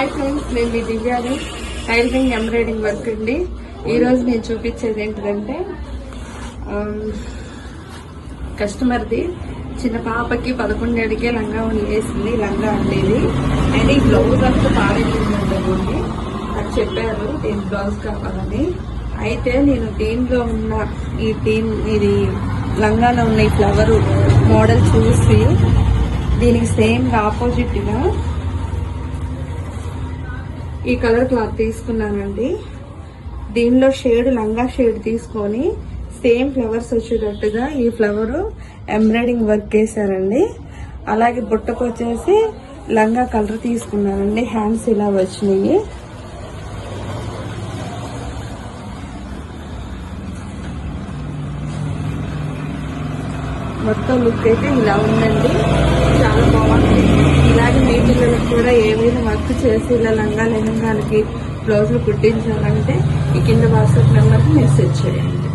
Hi friends, నేను మీ దివ్యాని. Tailoring embroidering work అండి. ఈరోజు నేను చూపించేది ఏంటిదంటే కస్టమర్ది చిన్న పాపకి 11 ఏళ్ళకే లంగా వేసింది. లంగా ఉండేది అండ్ ఈ బ్లౌజ్ అంతా పాడైపోయిందండి. నాకు చెప్పారు దీని బ్లౌజ్ కావాలని. అయితే నేను దీనిలో ఉన్న ఇది లంగాలో ఉన్న ఈ ఫ్లవర్ మోడల్ చూసి దీనికి సేమ్ ఆపోజిట్ గా ఈ కలర్ క్లాత్ తీసుకున్నానండి. దీనిలో షేడ్ లంగా షేడ్ తీసుకొని సేమ్ ఫ్లవర్స్ వచ్చేటట్టుగా ఈ ఫ్లవర్ ఎంబ్రాయిడింగ్ వర్క్ వేసారండి. అలాగే బుట్టకు వచ్చేసి లంగా కలర్ తీసుకున్నానండి. హ్యాండ్స్ ఇలా వచ్చినాయి. మొత్తం లుక్ అయితే ఇలా ఉందండి. చాలా బాగుంది. ఇలాగే మీ పిల్లలకు కూడా ఏమైనా వర్క్ చేసి ఇలా లంగా లెహంగాలకి బ్లౌజులు కుట్టించాలంటే ఈ కింద వాట్సాప్ నెంబర్కి మెసేజ్ చేయండి.